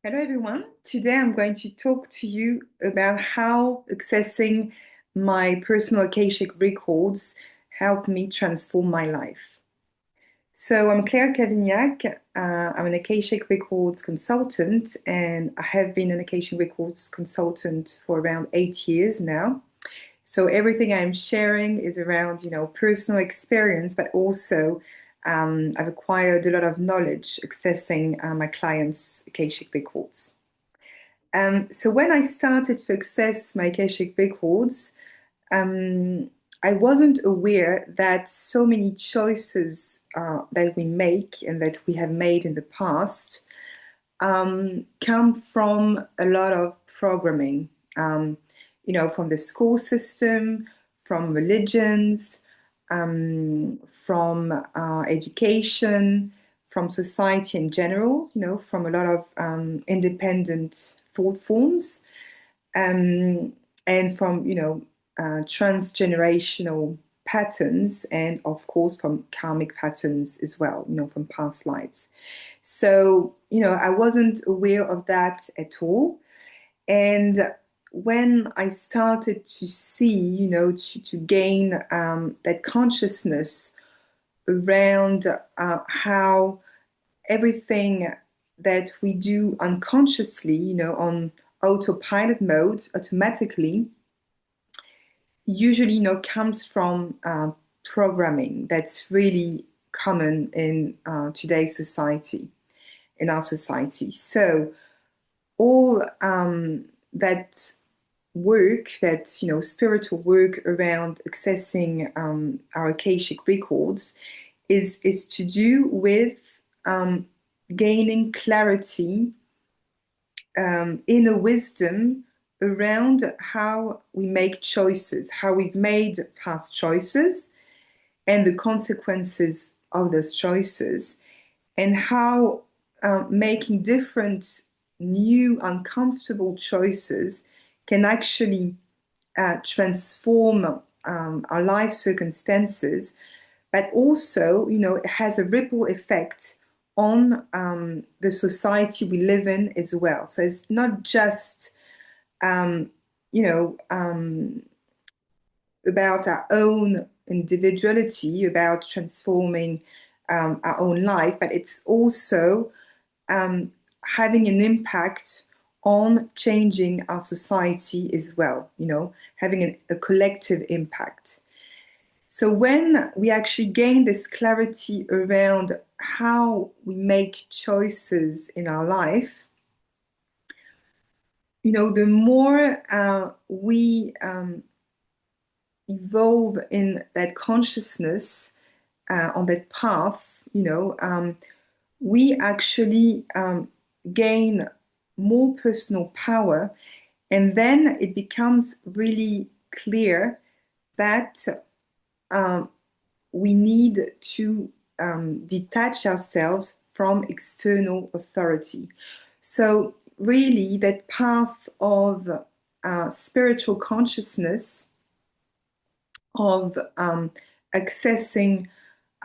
Hello, everyone. Today I'm going to talk to you about how accessing my personal Akashic records helped me transform my life. So I'm Claire Cavignac. I'm an Akashic Records consultant, and I have been an Akashic Records consultant for around 8 years now. So everything I'm sharing is around, personal experience, but also I've acquired a lot of knowledge accessing my clients' Akashic records. So when I started to access my Akashic records, um, I wasn't aware that so many choices that we make and that we have made in the past come from a lot of programming, from the school system, from religions, from education, from society in general, from a lot of independent thought forms, um, and from, transgenerational patterns, and of course from karmic patterns as well, from past lives. So, I wasn't aware of that at all. And when I started to see, to gain that consciousness around how everything that we do unconsciously, on autopilot mode, automatically, usually, comes from programming that's really common in today's society, in our society. So all that work, that spiritual work around accessing our Akashic records, is to do with um, gaining clarity, inner wisdom around how we make choices, how we've made past choices, and the consequences of those choices, and how making different, new, uncomfortable choices can actually transform our life circumstances, but also, it has a ripple effect on the society we live in as well. So it's not just, um, you know, um, about our own individuality, about transforming our own life, but it's also um, having an impact on changing our society as well, having a collective impact. So when we actually gain this clarity around how we make choices in our life, the more we evolve in that consciousness, on that path, we actually gain more personal power, and then it becomes really clear that um, we need to detach ourselves from external authority. So, really, that path of spiritual consciousness, of accessing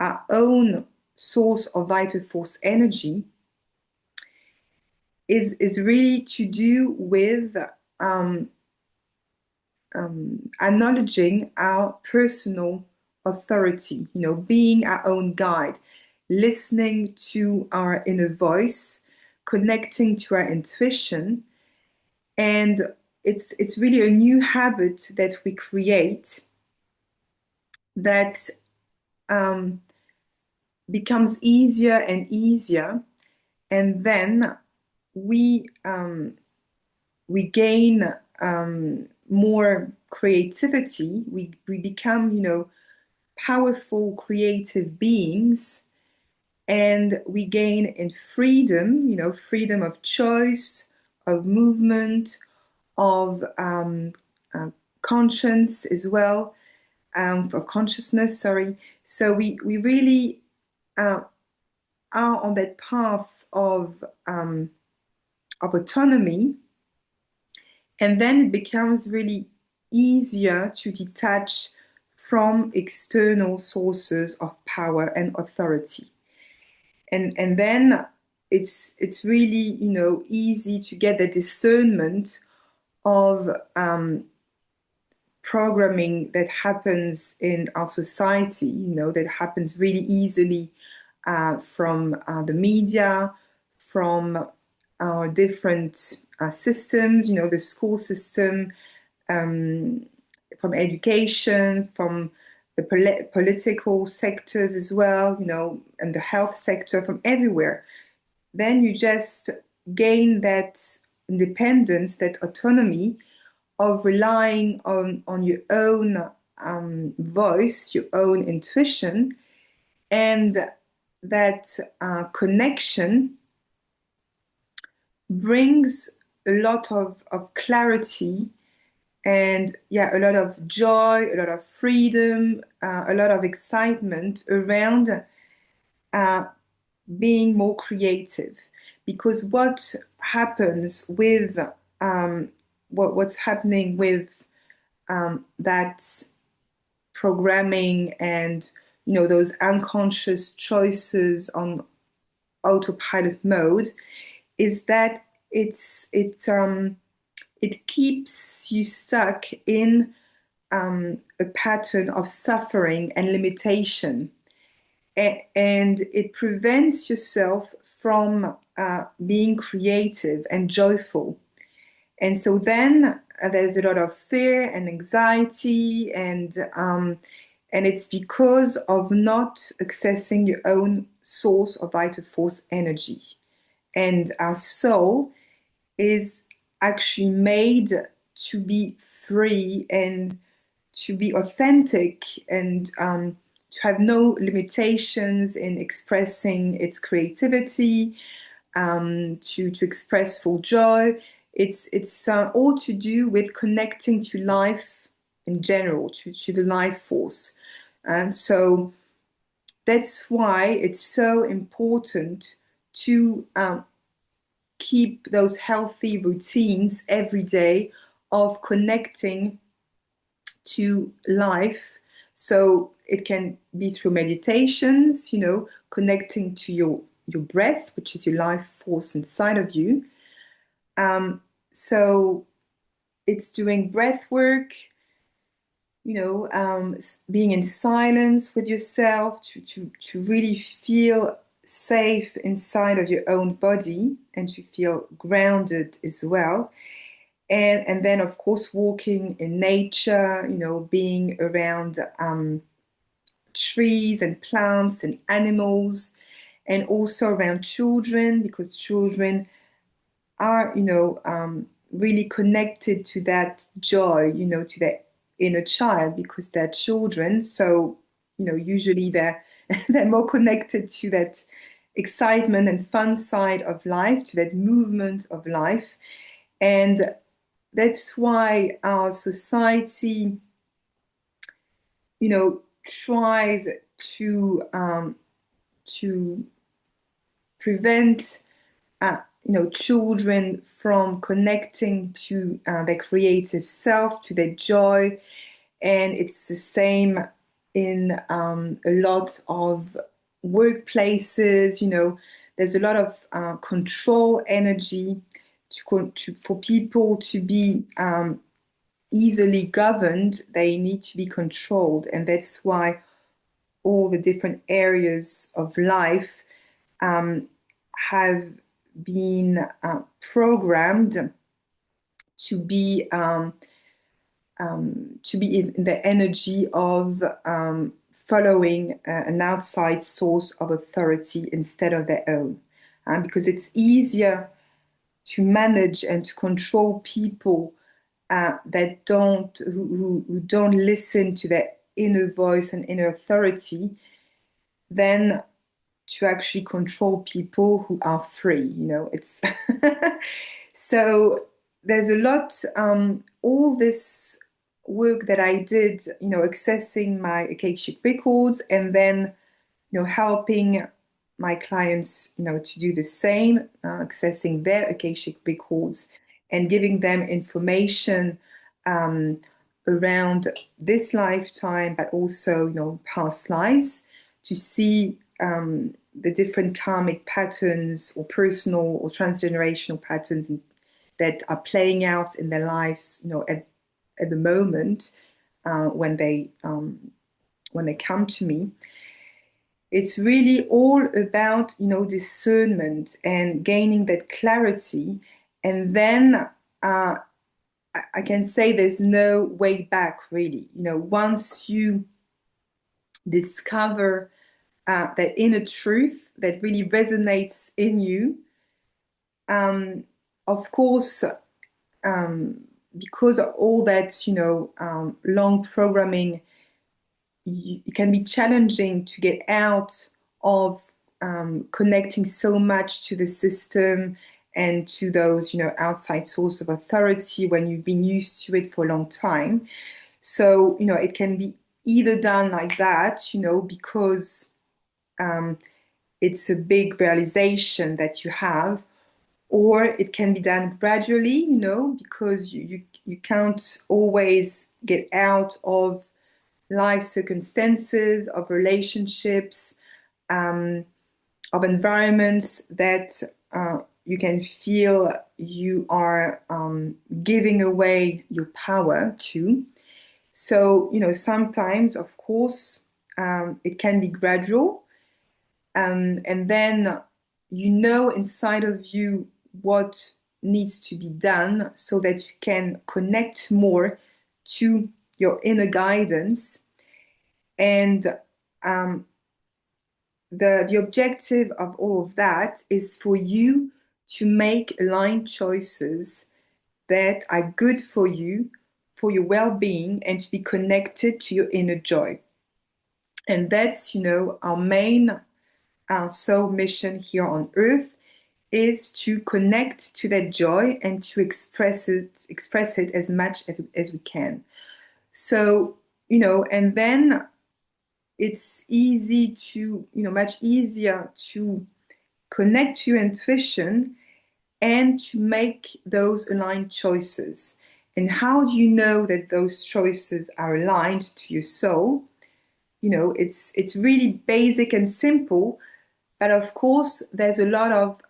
our own source of vital force energy, is really to do with um, acknowledging our personal authority, being our own guide, listening to our inner voice, connecting to our intuition. And it's really a new habit that we create that um, becomes easier and easier. And then we we gain more creativity. We become, powerful, creative beings, and we gain in freedom, freedom of choice, of movement, of uh, conscience as well, of consciousness, sorry. So we really uh, are on that path of autonomy, and then it becomes really easier to detach from external sources of power and authority. And then it's really, easy to get the discernment of programming that happens in our society, that happens really easily from the media, from our different systems, the school system, um, from education, from the political sectors as well, and the health sector, from everywhere. Then you just gain that independence, that autonomy of relying on your own voice, your own intuition, and that connection brings a lot of clarity and, yeah, a lot of joy, a lot of freedom, a lot of excitement around uh, being more creative. Because what happens with what's happening with that programming and, those unconscious choices on autopilot mode is that it keeps you stuck in a pattern of suffering and limitation, and it prevents yourself from being creative and joyful. And so then there's a lot of fear and anxiety, and it's because of not accessing your own source of vital force energy. And our soul is actually made to be free and to be authentic and to have no limitations in expressing its creativity, to express full joy. It's all to do with connecting to life in general, to the life force. And so that's why it's so important to keep those healthy routines every day of connecting to life. So it can be through meditations, connecting to your breath, which is your life force inside of you. So it's doing breath work, being in silence with yourself to really feel safe inside of your own body and to feel grounded as well. And then, of course, walking in nature, being around trees and plants and animals, and also around children, because children are, really connected to that joy, to that inner child, because they're children. So, usually they're more connected to that excitement and fun side of life, to that movement of life. And that's why our society, tries to prevent children from connecting to their creative self, to their joy. And it's the same in a lot of workplaces. There's a lot of control energy for people to be easily governed. They need to be controlled, and that's why all the different areas of life um, have been programmed to be in the energy of following an outside source of authority instead of their own, because it's easier to manage and to control people that who don't listen to their inner voice and inner authority than to actually control people who are free. It's so there's a lot. All this work that I did, accessing my Akashic records, and then helping my clients, to do the same, accessing their Akashic records and giving them information um, around this lifetime, but also, past lives, to see the different karmic patterns or personal or transgenerational patterns that are playing out in their lives, at the moment, when they come to me. It's really all about, discernment and gaining that clarity. And then I can say there's no way back, really. Once you discover that inner truth that really resonates in you, um, of course, um, because of all that, long programming, it can be challenging to get out of connecting so much to the system and to those, outside source of authority when you've been used to it for a long time. So, it can be either done like that, because um, it's a big realization that you have, or it can be done gradually, because you can't always get out of life circumstances, of relationships, um, of environments that you can feel you are giving away your power to. So, sometimes, of course, it can be gradual. And then inside of you what needs to be done so that you can connect more to your inner guidance. And um, the objective of all of that is for you to make aligned choices that are good for your well-being, and to be connected to your inner joy. And that's, our main soul mission here on earth, is to connect to that joy and to express it as much as we can. So, and then it's easy to, much easier to connect to your intuition and to make those aligned choices. And how do you know that those choices are aligned to your soul? It's really basic and simple, but of course, there's a lot of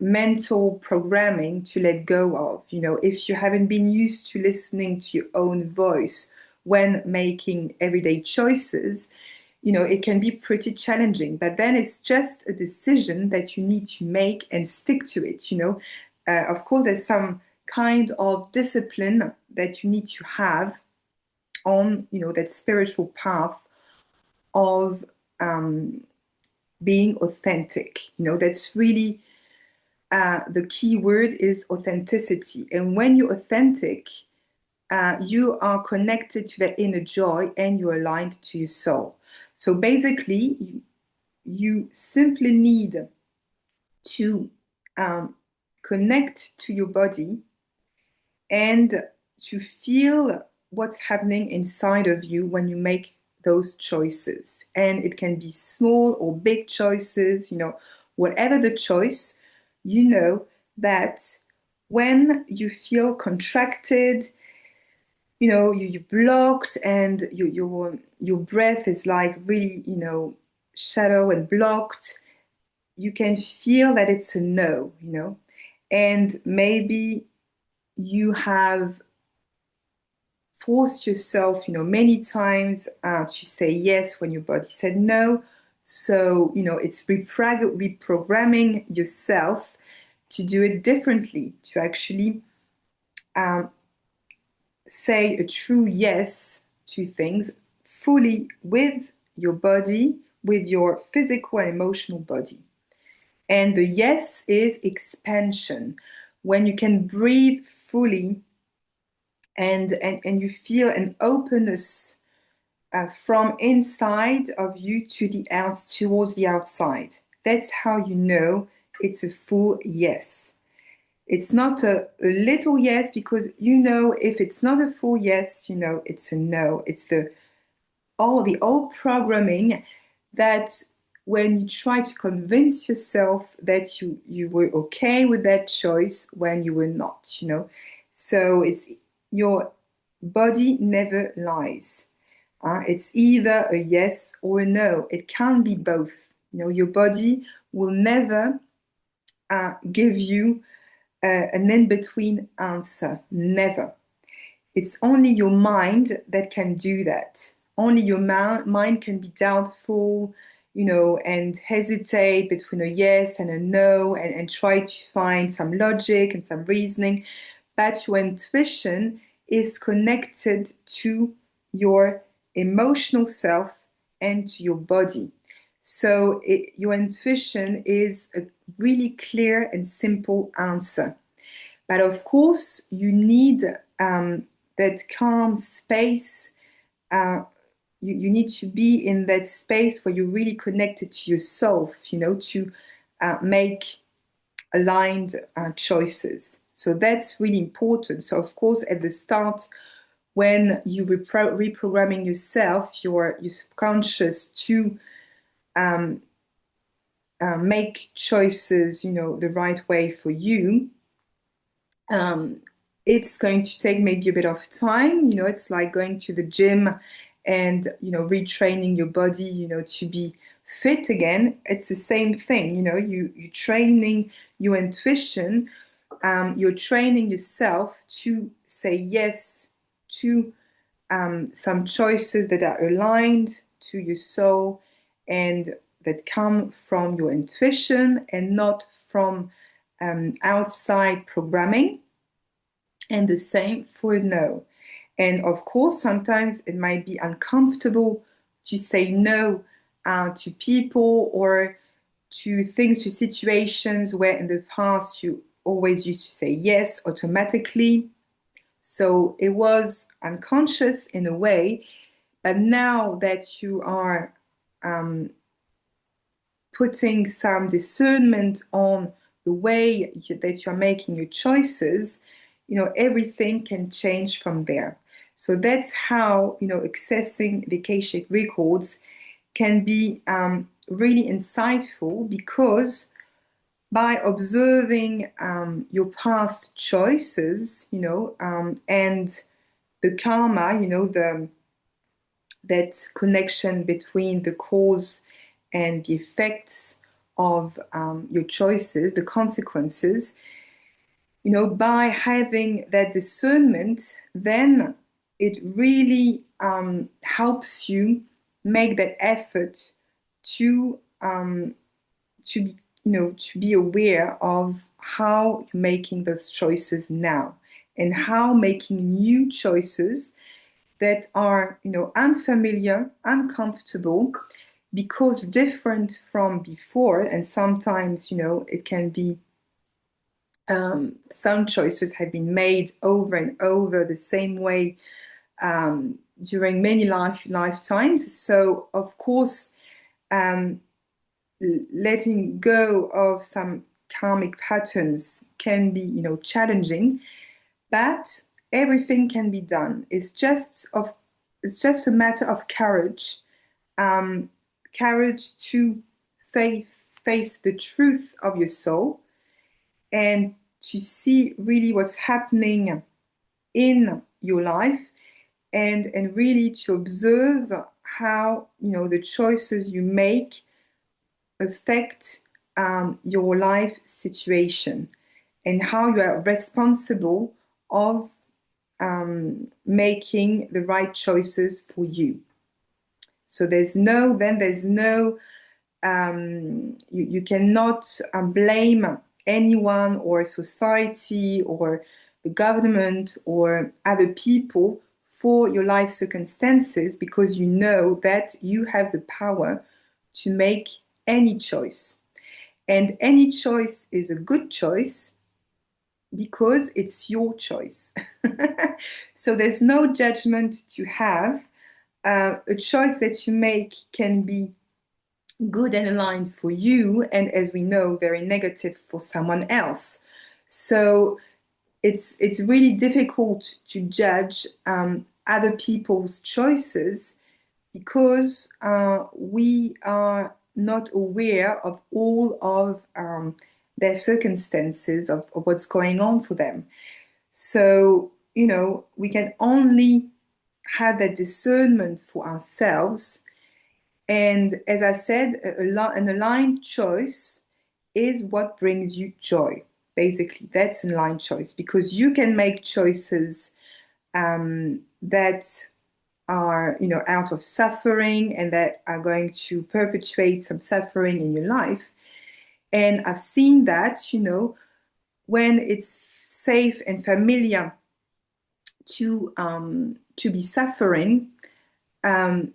mental programming to let go of. If you haven't been used to listening to your own voice when making everyday choices, it can be pretty challenging. But then it's just a decision that you need to make and stick to it. Of course, there's some kind of discipline that you need to have on, that spiritual path of being authentic. That's really the key word is authenticity. And when you're authentic, you are connected to that inner joy and you're aligned to your soul. So basically, you simply need to connect to your body and to feel what's happening inside of you when you make those choices. And it can be small or big choices, whatever the choice, that when you feel contracted, you're blocked, and your breath is like really, shallow and blocked, you can feel that it's a no, and maybe you have forced yourself, many times to say yes when your body said no. So, it's reprogramming yourself to do it differently, to actually say a true yes to things fully with your body, with your physical and emotional body. And the yes is expansion. When you can breathe fully and you feel an openness from inside of you to towards the outside. That's how you know it's a full yes. It's not a little yes, because if it's not a full yes, it's a no. It's the old programming that when you try to convince yourself that you were okay with that choice when you were not, So it's your body never lies. It's either a yes or a no. It can't be both. Your body will never give you an in-between answer. Never. It's only your mind that can do that. Only your mind can be doubtful, and hesitate between a yes and a no, and try to find some logic and some reasoning. But your intuition is connected to your emotional self and to your body. So your intuition is a really clear and simple answer. But of course, you need that calm space. You need to be in that space where you're really connected to yourself, to make aligned choices. So that's really important. So of course, at the start, when you reprogramming yourself, your subconscious to um, make choices, the right way for you. Um, it's going to take maybe a bit of time. It's like going to the gym and, retraining your body, to be fit again. It's the same thing. You're training your intuition. You're training yourself to say yes to some choices that are aligned to your soul and that come from your intuition and not from outside programming. And the same for no. And of course, sometimes it might be uncomfortable to say no to people or to things, to situations where in the past you always used to say yes automatically. So it was unconscious in a way, but now that you are um, putting some discernment on the way that you're making your choices, everything can change from there. So that's how, accessing the Akashic Records can be really insightful, because by observing your past choices, and the karma, that connection between the cause and the effects of your choices, the consequences, by having that discernment, then it really helps you make that effort to to be to be aware of how you're making those choices now, and how making new choices that are unfamiliar, uncomfortable, because different from before. And sometimes it can be some choices have been made over and over the same way during many lifetimes. So of course, um, letting go of some karmic patterns can be challenging, but everything can be done. It's just a matter of courage, um, courage to face the truth of your soul, and to see really what's happening in your life, and really to observe how the choices you make affect your life situation, and how you are responsible of making the right choices for you. So there's no you cannot blame anyone or society or the government or other people for your life circumstances, because you know that you have the power to make any choice. And any choice is a good choice because it's your choice. So there's no judgment to have. A choice that you make can be good and aligned for you, and as we know, very negative for someone else. So it's really difficult to judge other people's choices, because we are not aware of all of their circumstances, of what's going on for them. So, we can only have that discernment for ourselves, And as I said, an aligned choice is what brings you joy. Basically, that's an aligned choice because you can make choices that are, out of suffering and that are going to perpetuate some suffering in your life. And I've seen that, when it's safe and familiar to be suffering, um,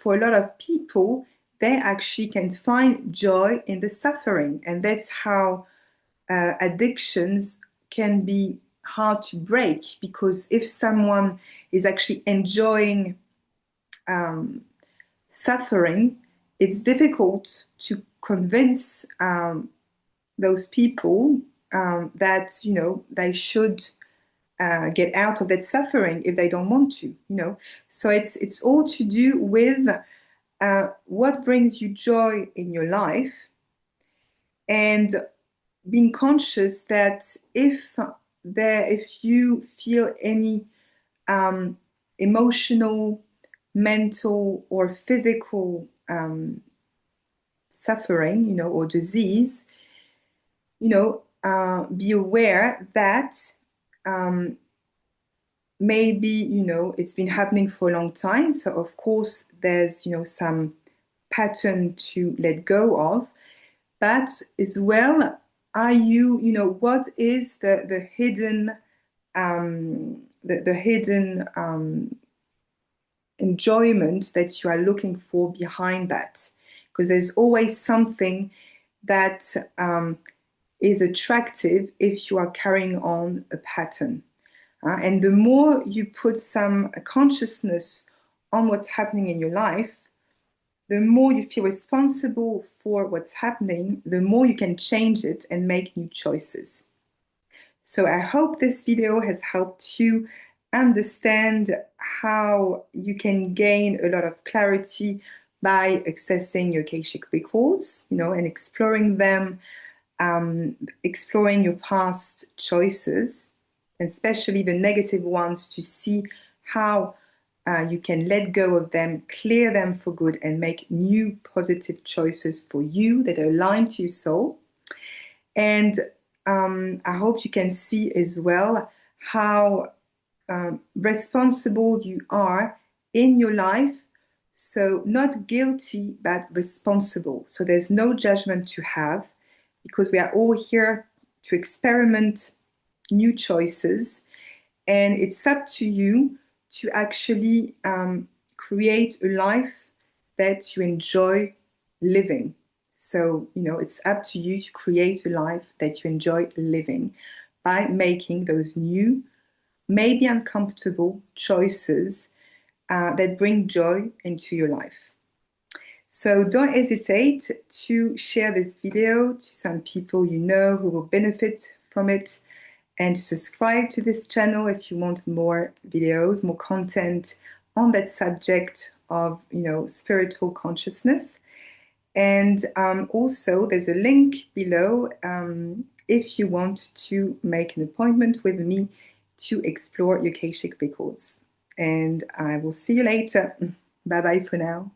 for a lot of people, they actually can find joy in the suffering. And that's how addictions can be hard to break, because if someone is actually enjoying um, suffering, it's difficult to convince those people that, they should get out of that suffering if they don't want to. So it's all to do with what brings you joy in your life, and being conscious that if you feel any um, emotional, mental, or physical suffering, or disease, be aware that um, maybe, it's been happening for a long time. So of course, there's, some pattern to let go of, but as well, are you, what is the hidden, the hidden enjoyment that you are looking for behind that? Because there's always something that is attractive if you are carrying on a pattern. And the more you put some consciousness on what's happening in your life, the more you feel responsible for what's happening, the more you can change it and make new choices. So I hope this video has helped you understand how you can gain a lot of clarity by accessing your Akashic records, and exploring them, exploring your past choices, especially the negative ones, to see how you can let go of them, clear them for good, and make new positive choices for you that are aligned to your soul. And I hope you can see as well how responsible you are in your life. So, not guilty, but responsible. So, there's no judgment to have, because we are all here to experiment new choices. And it's up to you to actually create a life that you enjoy living. So, it's up to you to create a life that you enjoy living by making those new, maybe uncomfortable choices that bring joy into your life. So don't hesitate to share this video to some people you know who will benefit from it, and to subscribe to this channel if you want more videos, more content on that subject of, spiritual consciousness. And also there's a link below if you want to make an appointment with me to explore your Akashic records. And I will see you later. Bye bye for now.